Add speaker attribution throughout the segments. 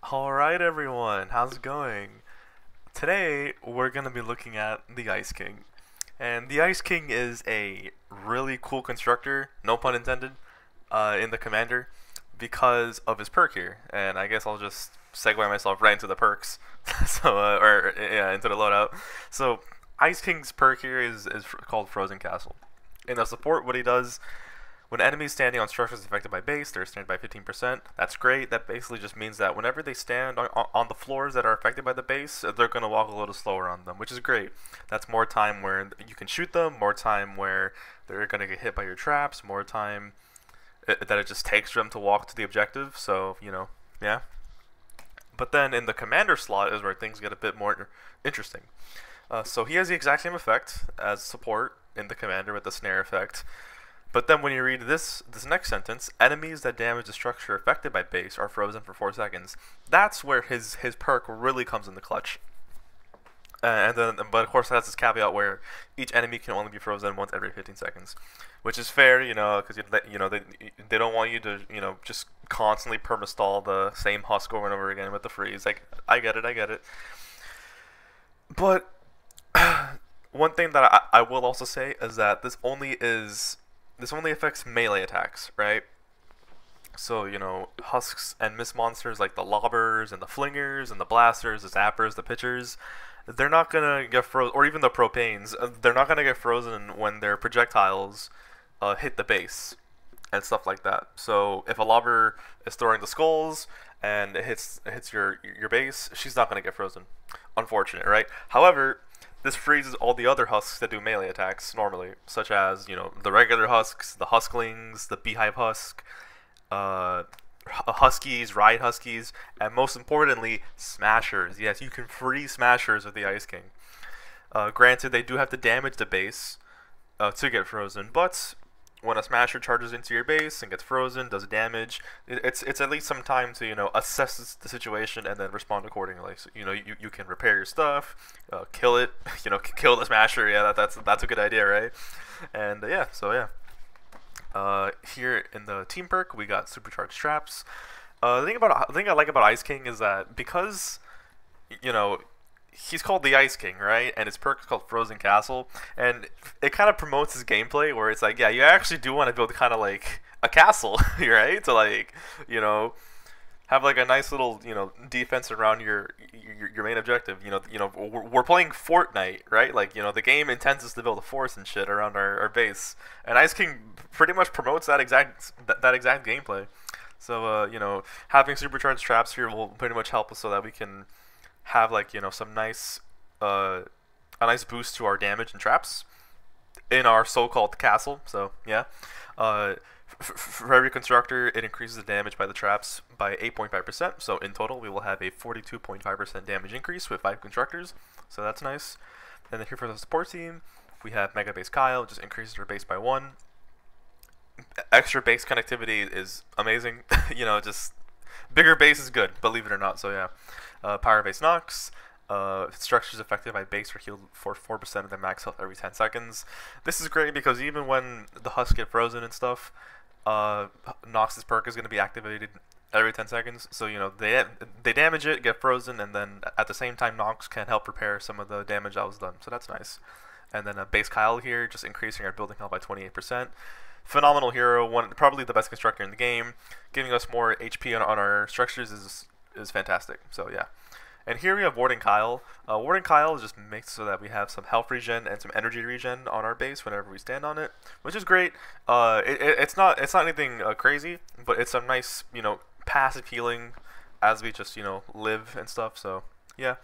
Speaker 1: Alright everyone, how's it going? Today we're going to be looking at the Ice King. And the Ice King is a really cool constructor, no pun intended, in the commander because of his perk here. And I guess I'll just segue myself right into the perks, into the loadout. So Ice King's perk here is called Frozen Castle. In the support, what he does: when enemies standing on structures affected by base, they're stand by 15%. That's great. That basically just means that whenever they stand on the floors that are affected by the base, they're going to walk a little slower on them, which is great. That's more time where you can shoot them, more time where they're going to get hit by your traps, more time that it just takes for them to walk to the objective. So, yeah. But then in the commander slot is where things get a bit more interesting. So he has the exact same effect as support in the commander with the snare effect. But then when you read this next sentence, enemies that damage the structure affected by base are frozen for 4 seconds. That's where his perk really comes in the clutch. But of course, it has this caveat where each enemy can only be frozen once every 15 seconds, which is fair, because they don't want you to just constantly permastall the same husk over and over again with the freeze. Like, I get it. But one thing that I will also say is that this only affects melee attacks, right? So, husks and mist monsters like the lobbers and the flingers and the blasters, the zappers, the pitchers, they're not going to get frozen, or even the propanes, they're not going to get frozen when their projectiles hit the base and stuff like that. So if a lobber is throwing the skulls and it hits your base, she's not going to get frozen. Unfortunate, right? However, this freezes all the other husks that do melee attacks normally, such as, the regular husks, the husklings, the beehive husk, huskies, ride huskies, and most importantly, smashers. Yes, you can free smashers with the Ice King. Granted, they do have to damage the base to get frozen, but when a smasher charges into your base and gets frozen, does damage, it's at least some time to assess the situation and then respond accordingly. So you can repair your stuff, kill it, kill the smasher. Yeah, that's a good idea, right? And here in the team perk, we got Supercharged Traps. The thing I like about Ice King is that because he's called the Ice King, right? And his perk is called Frozen Castle, and it kind of promotes his gameplay where it's like, yeah, you actually do want to build kind of like a castle, right? To have like a nice little defense around your main objective. We're playing Fortnite, right? Like, the game intends us to build a force and shit around our base, and Ice King pretty much promotes that exact gameplay. So having Supercharged Traps here will pretty much help us so that we can have some nice a nice boost to our damage and traps in our so-called castle. So yeah, for every constructor, it increases the damage by the traps by 8.5%. So in total, we will have a 42.5% damage increase with 5 constructors. So that's nice. And then here for the support team, we have Mega Base Kyle, just increases her base by 1. Extra base connectivity is amazing. Just bigger base is good, believe it or not. So yeah. Power Base Nox. Structures affected by base are healed for 4% of their max health every 10 seconds. This is great because even when the husks get frozen and stuff, Nox's perk is going to be activated every 10 seconds. So they damage it, get frozen, and then at the same time Nox can help repair some of the damage that was done. So that's nice. And then Base Kyle here, just increasing our building health by 28%. Phenomenal hero, probably the best constructor in the game. Giving us more HP on our structures is fantastic. So yeah. And here we have Warden Kyle. Warden Kyle just makes so that we have some health regen and some energy regen on our base whenever we stand on it, which is great. It's not anything crazy, but it's some nice passive healing as we just live and stuff. So yeah,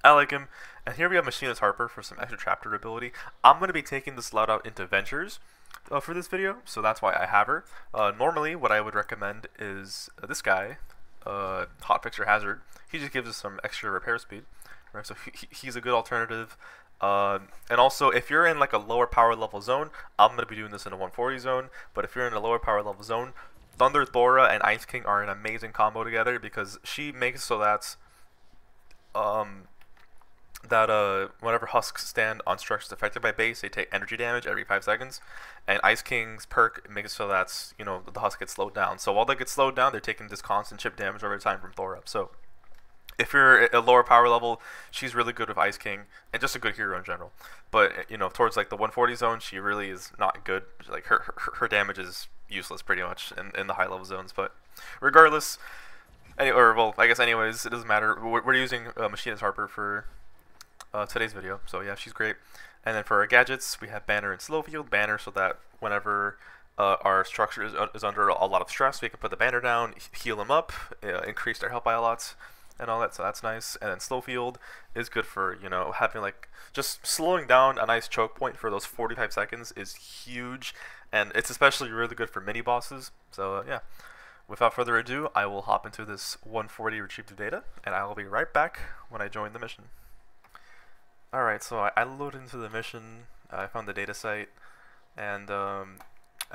Speaker 1: I like him. And here we have Machinist Harper for some extra trap durability. I'm going to be taking this loadout into Ventures for this video, so that's why I have her. Normally, what I would recommend is this guy, Hotfixer Hazard. He just gives us some extra repair speed, right? So he's a good alternative. And also, if you're in like a lower power level zone, I'm going to be doing this in a 140 zone. But if you're in a lower power level zone, Thunder Thora and Ice King are an amazing combo together because she makes so that that whenever husks stand on structures affected by base, they take energy damage every 5 seconds. And Ice King's perk makes it so that's, the husk gets slowed down. So while they get slowed down, they're taking this constant chip damage over time from Thor up. So if you're at a lower power level, she's really good with Ice King, and just a good hero in general. But towards like the 140 zone, she really is not good. Like her damage is useless pretty much in the high level zones. But regardless, I guess anyways, it doesn't matter. We're using Machinist Harper for today's video, so yeah, she's great. And then for our gadgets, we have Banner and Slow Field. Banner so that whenever our structure is under a lot of stress, we can put the banner down, heal them up, increase their health by a lot, and all that, so that's nice. And then Slow Field is good for, having like, just slowing down a nice choke point for those 45 seconds is huge, and it's especially really good for mini bosses. So yeah, without further ado, I will hop into this 140 retrieved data, and I will be right back when I join the mission. Alright, so I loaded into the mission, I found the data site, and I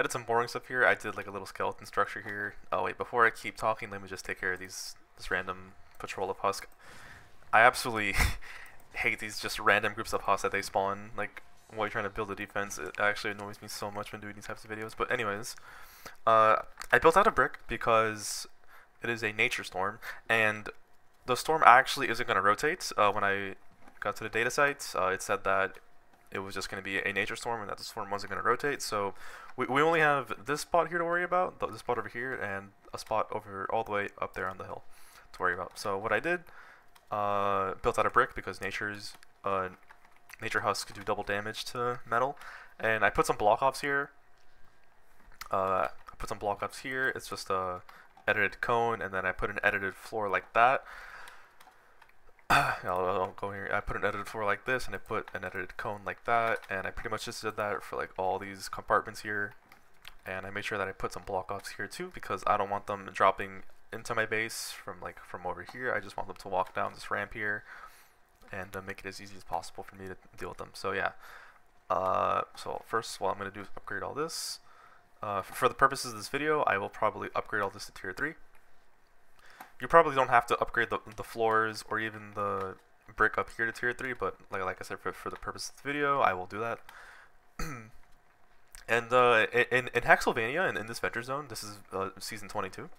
Speaker 1: did some boring stuff here. I did like a little skeleton structure here. Oh wait, before I keep talking, let me just take care of this random patrol of husk. I absolutely hate these just random groups of husks that they spawn, like, while you're trying to build a defense. It actually annoys me so much when doing these types of videos. But anyways, I built out a brick because it is a nature storm, and the storm actually isn't going to rotate. When I got to the data site, it said that it was just going to be a nature storm and that the storm wasn't going to rotate. So we only have this spot here to worry about, this spot over here, and a spot over all the way up there on the hill to worry about. So what I did, built out a brick because nature husks do double damage to metal, and I put some block offs here. It's just a edited cone, and then I put an edited floor like that. I'll go here. I put an edited floor like this, and I put an edited cone like that, and I pretty much just did that for like all these compartments here. And I made sure that I put some block offs here too, because I don't want them dropping into my base from over here. I just want them to walk down this ramp here and make it as easy as possible for me to deal with them. So yeah. So first, what I'm gonna do is upgrade all this. For the purposes of this video, I will probably upgrade all this to tier 3. You probably don't have to upgrade the floors or even the brick up here to tier 3, but like I said, for the purpose of the video, I will do that. And in Hexylvania, in this Venture Zone, this is Season 22,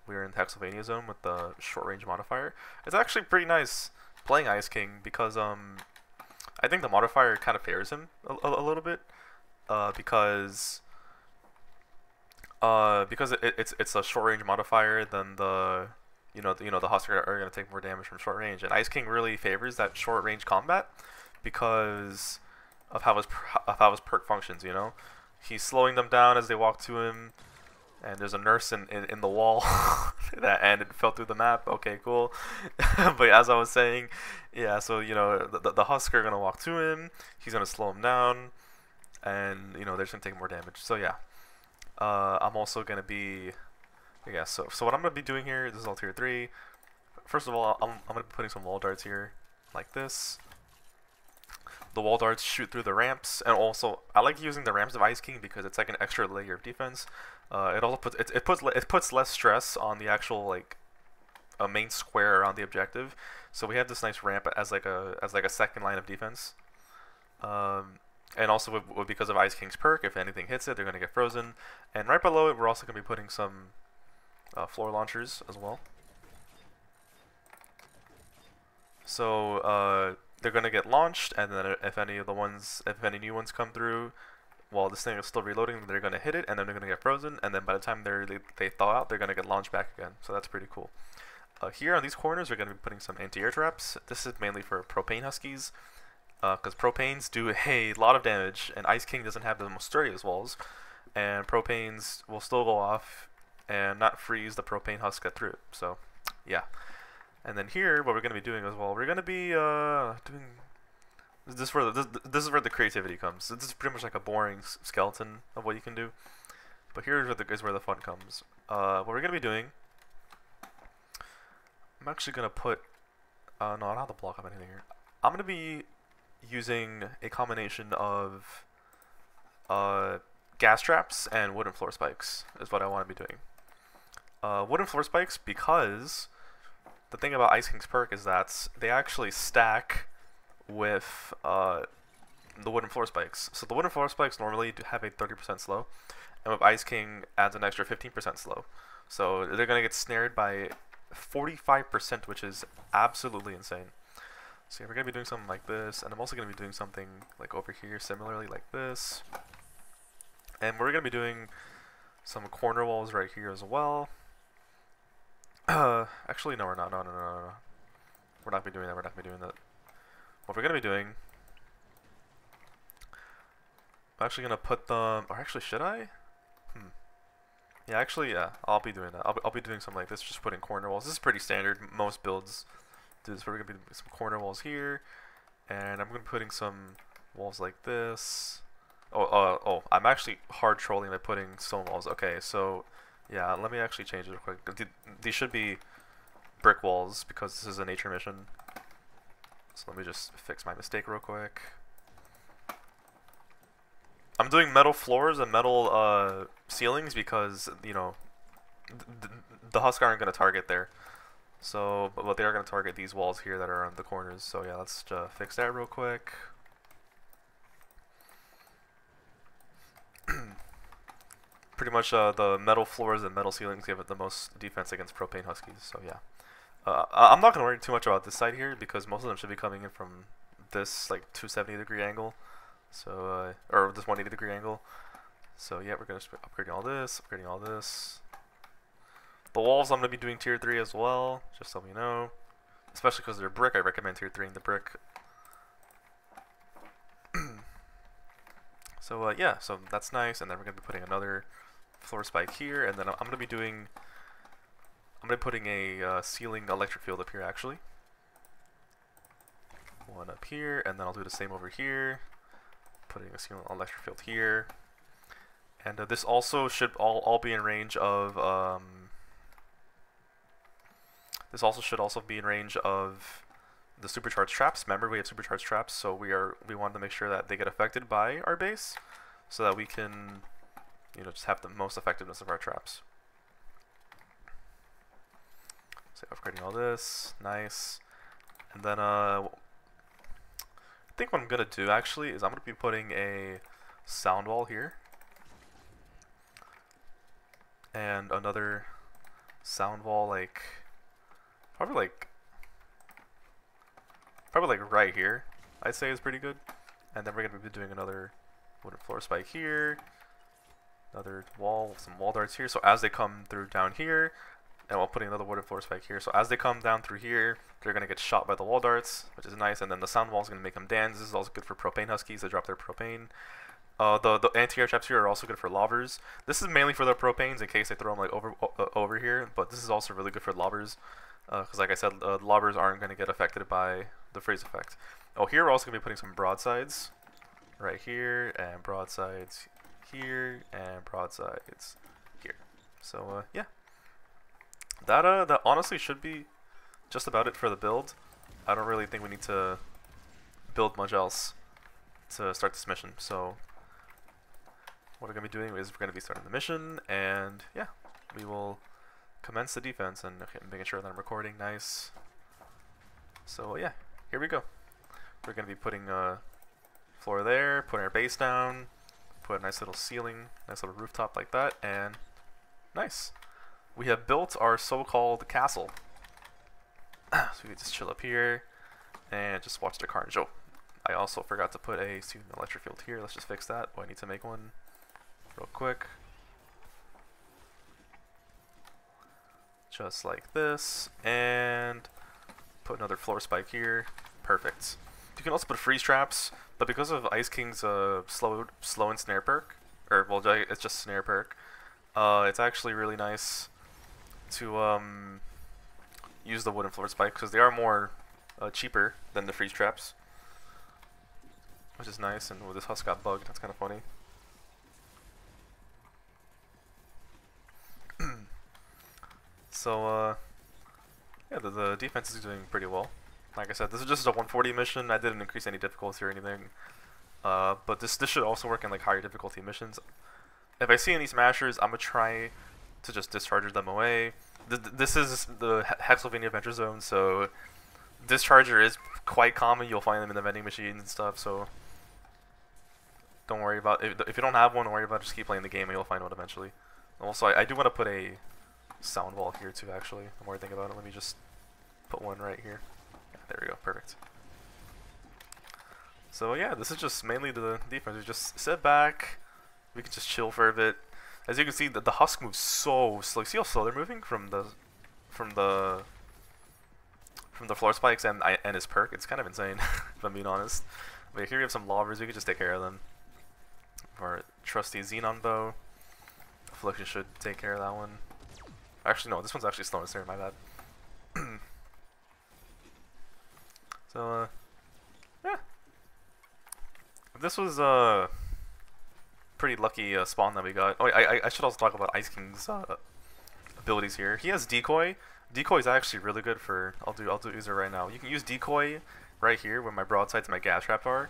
Speaker 1: we're in the Hexylvania Zone with the short range modifier. It's actually pretty nice playing Ice King because I think the modifier kind of favors him a little bit, because it's a short range modifier. Then the husks are going to take more damage from short range, and Ice King really favors that short range combat because of how his perk functions. He's slowing them down as they walk to him, and there's a nurse in the wall and it fell through the map. Okay, cool. But as I was saying, yeah, so the husks are going to walk to him, he's going to slow him down, and they're just going to take more damage. So yeah, I'm also going to be, yeah, so what I'm going to be doing here, this is all tier 3. First of all, I'm going to be putting some wall darts here, like this. The wall darts shoot through the ramps, and also, I like using the ramps of Ice King because it's like an extra layer of defense. It also puts less stress on the actual, like, a main square around the objective. So we have this nice ramp as like a second line of defense. And also because of Ice King's perk, if anything hits it, they're going to get frozen. And right below it, we're also going to be putting some floor launchers as well. So they're going to get launched, and then if any new ones come through while this thing is still reloading, they're going to hit it, and then they're going to get frozen, and then by the time they thaw out, they're going to get launched back again. So that's pretty cool. Here on these corners, we're going to be putting some anti-air traps. This is mainly for propane huskies, because propanes do a lot of damage, and Ice King doesn't have the most sturdiest walls, and propanes will still go off and not freeze the propane husk get through it. So yeah. And then here, what we're going to be doing as well, we're going to be doing. This is where the creativity comes. This is pretty much like a boring skeleton of what you can do, but here is where the fun comes. What we're going to be doing, I'm actually going to put. No, I don't have to block up anything here. I'm going to be using a combination of gas traps and wooden floor spikes is what I want to be doing. Wooden floor spikes because the thing about Ice King's perk is that they actually stack with the wooden floor spikes. So the wooden floor spikes normally do have a 30% slow, and with Ice King adds an extra 15% slow. So they're gonna get snared by 45%, which is absolutely insane. So yeah, we're gonna be doing something like this, and I'm also gonna be doing something like over here, similarly like this. And we're gonna be doing some corner walls right here as well. Actually, no, we're not. No. We're not gonna be doing that. We're not gonna be doing that. What we're gonna be doing, I'm actually gonna put them. Or actually, should I? Yeah, actually, yeah. I'll be doing that. I'll be doing something like this, just putting corner walls. This is pretty standard. Most builds do this. We're gonna be doing some corner walls here, and I'm gonna be putting some walls like this. Oh, I'm actually hard trolling by putting stone walls. Okay, so yeah, let me actually change it real quick. These should be brick walls because this is a nature mission. So let me just fix my mistake real quick. I'm doing metal floors and metal ceilings because, you know, the husks aren't going to target there. So, but they are going to target these walls here that are on the corners. So yeah, let's fix that real quick. Pretty much the metal floors and metal ceilings give it the most defense against propane huskies. So yeah. I'm not going to worry too much about this side here because most of them should be coming in from this like 270-degree angle. So, or this 180-degree angle. So yeah, we're going to be upgrading all this, upgrading all this. The walls I'm going to be doing tier 3 as well, just so we know. Especially because they're brick, I recommend tier 3 in the brick. So yeah, so that's nice, and then we're going to be putting another floor spike here, and then I'm going to be doing... I'm going to be putting a ceiling electric field up here, actually. One up here, and then I'll do the same over here. Putting a ceiling electric field here. And this also should all be in range of... this also should be in range of the Supercharged Traps. Remember, we have Supercharged Traps, so we wanted to make sure that they get affected by our base, so that we can, you know, just have the most effectiveness of our traps. So upgrading all this, nice. And then I think what I'm gonna do actually is I'm gonna be putting a sound wall here, and another sound wall like probably like right here, I'd say is pretty good. And then we're gonna be doing another wooden floor spike here, another wall, some wall darts here. So as they come through down here, and we'll putting another wooden floor spike here. So as they come down through here, they're gonna get shot by the wall darts, which is nice. And then the sound wall is gonna make them dance. This is also good for propane huskies to drop their propane. The anti-air traps here are also good for lobbers. This is mainly for the propanes in case they throw them like over here, but this is also really good for lobbers. Because like I said, lobbers aren't going to get affected by the freeze effect. Oh, here we're also going to be putting some broadsides right here, and broadsides here, and broadsides here. So yeah, that honestly should be just about it for the build. I don't really think we need to build much else to start this mission. So what we're going to be doing is we're going to be starting the mission, and yeah, we will commence the defense. And okay, making sure that I'm recording. Nice. So yeah, here we go. We're going to be putting a floor there, putting our base down, put a nice little ceiling, nice little rooftop like that, and nice. We have built our so-called castle. So we can just chill up here and just watch the carnage. Oh, I also forgot to put a student electric field here. Let's just fix that. Oh, I need to make one real quick. Just like this, and put another floor spike here. Perfect. You can also put freeze traps, but because of Ice King's slow and snare perk, or well, it's just snare perk, it's actually really nice to use the wooden floor spike because they are more cheaper than the freeze traps, which is nice. And this husk got bugged. That's kind of funny. So yeah, the defense is doing pretty well. Like I said, this is just a 140 mission. I didn't increase any difficulty or anything. But this should also work in like higher difficulty missions. If I see any smashers, I'm gonna try to just discharge them away. This is the Hexylvania Adventure Zone, so Discharger is quite common. You'll find them in the vending machines and stuff. So don't worry about if you don't have one. Don't worry about it. Just keep playing the game and you'll find one eventually. Also, I do want to put a sound wall here too. Actually, the more I think about it, let me just put one right here. Yeah, there we go. Perfect. So yeah, this is just mainly the defense. We just sit back. We can just chill for a bit. As you can see, the husk moves so slow. See how slow they're moving from the floor spikes and his perk. It's kind of insane, if I'm being honest. But here we have some lobbers. We can just take care of them. Our trusty Xenon bow. Affliction should take care of that one. Actually, no. This one's actually slow and stern. My bad. So yeah. This was pretty lucky spawn that we got. Oh, I should also talk about Ice King's abilities here. He has decoy. Decoy is actually really good for. I'll use it right now. You can use decoy right here where my broadsides and my gas trap are,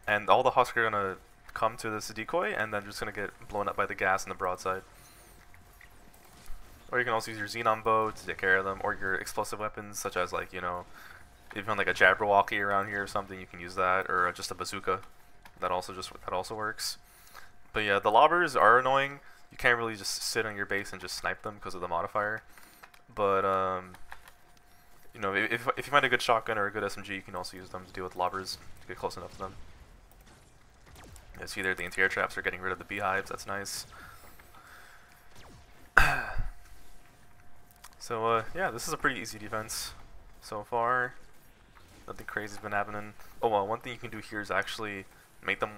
Speaker 1: and all the husks are gonna come to this decoy, and then just gonna get blown up by the gas and the broadside. Or you can also use your Xenon bow to take care of them, or your explosive weapons such as if you found like a Jabberwocky around here or something, you can use that, or just a bazooka. That also works. But yeah, the lobbers are annoying. You can't really just sit on your base and just snipe them because of the modifier. But if you find a good shotgun or a good SMG, you can also use them to deal with lobbers to get close enough to them. See there, the interior traps are getting rid of the beehives. That's nice. So yeah, this is a pretty easy defense so far. Nothing crazy's been happening. Oh well, one thing you can do here is actually make them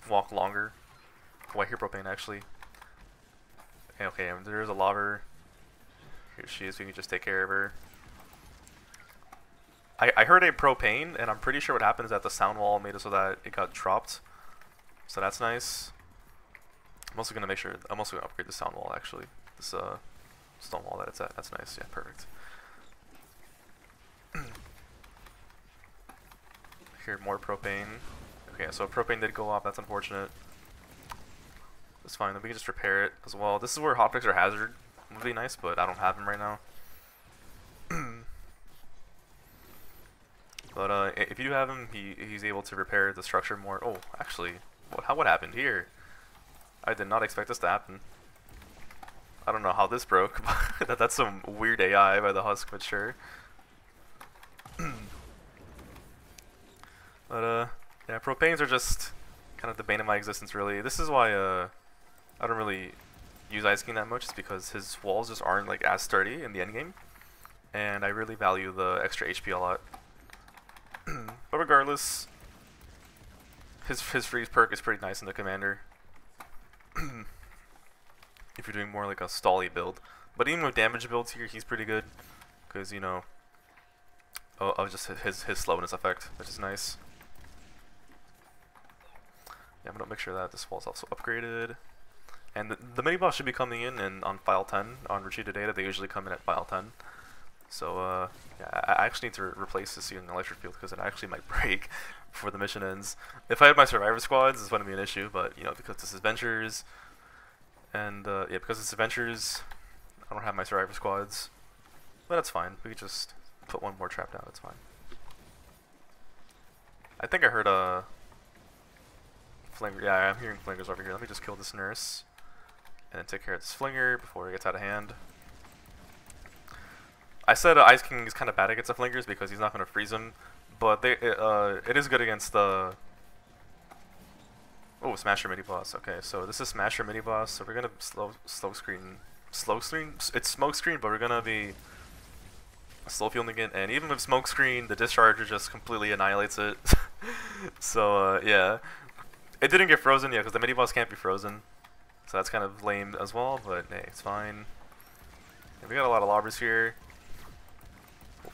Speaker 1: walk longer. Oh, I hear propane actually. Okay, there's a lobber. Here she is. We can just take care of her. I heard a propane, and I'm pretty sure what happened is that the sound wall made it so that it got dropped. So that's nice. I'm also gonna upgrade the sound wall actually. This stone wall that it's at. That's nice. Yeah, perfect. Here, more propane. Okay, so propane did go off. That's unfortunate. That's fine. Then we can just repair it as well. This is where hotpicks are hazard. Would be nice, but I don't have them right now. But if you do have him, he's able to repair the structure more. Oh, actually, what happened here? I did not expect this to happen. I don't know how this broke, but that's some weird AI by the husk, but sure. But yeah, propanes are just kind of the bane of my existence, really. This is why I don't really use Ice King that much, is because his walls just aren't like as sturdy in the endgame, and I really value the extra HP a lot. But regardless, his freeze perk is pretty nice in the commander. If you're doing more like a stally build, but even with damage builds here, he's pretty good because of just his slowness effect, which is nice. Yeah, I'm gonna make sure that this wall's also upgraded. And the mini boss should be coming in on file 10 on retreated data. They usually come in at file 10. So yeah, I actually need to replace this in the electric field because it actually might break before the mission ends. If I had my survivor squads, it's going to be an issue, but because this is Ventures, and yeah, because it's Adventures, I don't have my survivor squads. But that's fine. We could just put one more trap down. It's fine. I think I heard a flinger. Yeah, I'm hearing flingers over here. Let me just kill this nurse and then take care of this flinger before it gets out of hand. I said Ice King is kind of bad against the flingers because he's not going to freeze them, but it is good against the. Oh, Smasher mini boss. Okay, so this is Smasher mini boss. So we're gonna slow screen. It's smoke screen, but we're gonna be slow fielding it, and even with smoke screen, the discharger just completely annihilates it. So yeah, it didn't get frozen yet because the mini boss can't be frozen, so that's kind of lame as well. But hey, it's fine. Yeah, we got a lot of lobbers here.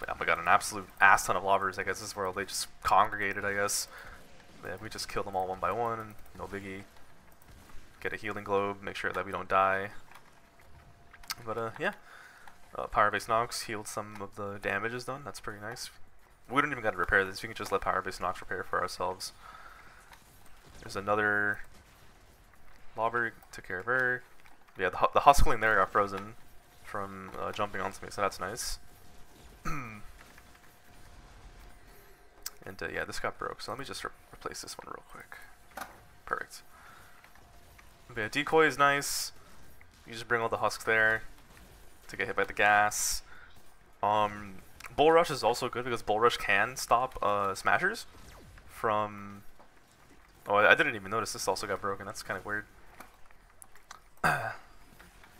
Speaker 1: Oh, we got an absolute ass ton of lobbers. I guess this is where they just congregated. I guess. Yeah, we just kill them all one by one. No biggie. Get a healing globe. Make sure that we don't die. But yeah. Power-based Nox healed some of the damages done. That's pretty nice. We don't even got to repair this. We can just let Power-based Nox repair for ourselves. There's another Lobber. Took care of her. Yeah, the Huskling there got frozen from jumping onto me, so that's nice. And yeah, this got broke, so let me just replace this one real quick. Perfect. But yeah, decoy is nice. You just bring all the husks there to get hit by the gas. Bull rush is also good because bull rush can stop smashers from. Oh, I didn't even notice this also got broken. That's kind of weird. I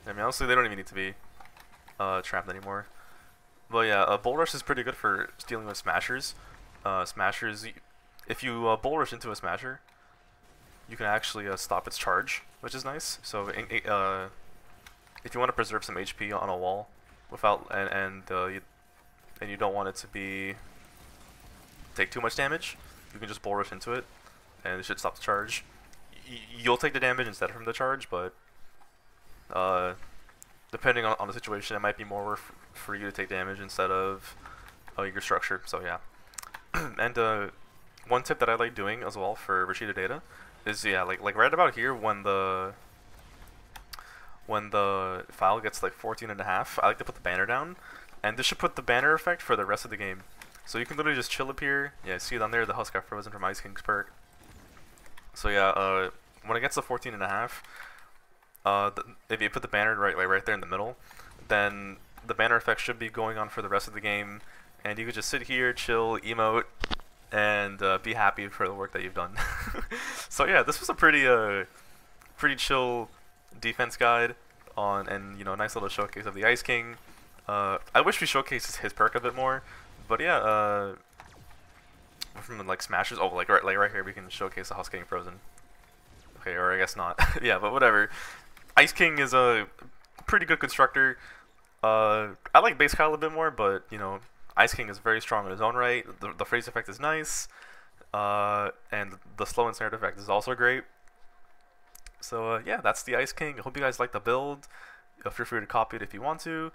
Speaker 1: mean, honestly, they don't even need to be trapped anymore. But yeah, bull rush is pretty good for dealing with smashers. Smashers, if you bull rush into a smasher, you can actually stop its charge, which is nice. So if you want to preserve some HP on a wall, without and you don't want it to take too much damage, you can just bull rush into it, and it should stop the charge. You'll take the damage instead from the charge, but depending on the situation, it might be more worth for you to take damage instead of your structure. So yeah. And one tip that I like doing as well for retrieved data is like right about here when the file gets like 14.5, I like to put the banner down, and this should put the banner effect for the rest of the game. So you can literally just chill up here. Yeah, see it on there, the husk got frozen from Ice King's perk. So yeah, when it gets to 14.5, if you put the banner right there in the middle, then the banner effect should be going on for the rest of the game, and you could just sit here, chill, emote, and be happy for the work that you've done. So yeah, this was a pretty chill defense guide and you know, nice little showcase of the Ice King. I wish we showcased his perk a bit more, but yeah, from like smashers. Oh, like right here we can showcase the husk getting frozen. Okay, or I guess not. Yeah, but whatever. Ice King is a pretty good constructor. I like base Kyle a bit more, but you know, Ice King is very strong in his own right. The freeze effect is nice, and the slow and snared effect is also great. So yeah, that's the Ice King. I hope you guys like the build. Feel free to copy it if you want to,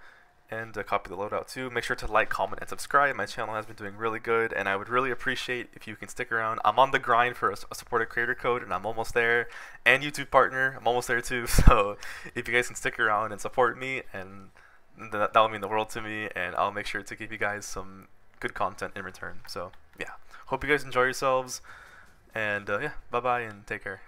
Speaker 1: and copy the loadout too. Make sure to like, comment, and subscribe. My channel has been doing really good, and I would really appreciate if you can stick around. I'm on the grind for a supported creator code, and I'm almost there. And YouTube partner, I'm almost there too. So if you guys can stick around and support me, and that will mean the world to me, and I'll make sure to give you guys some good content in return. So yeah, hope you guys enjoy yourselves, and yeah, bye bye and take care.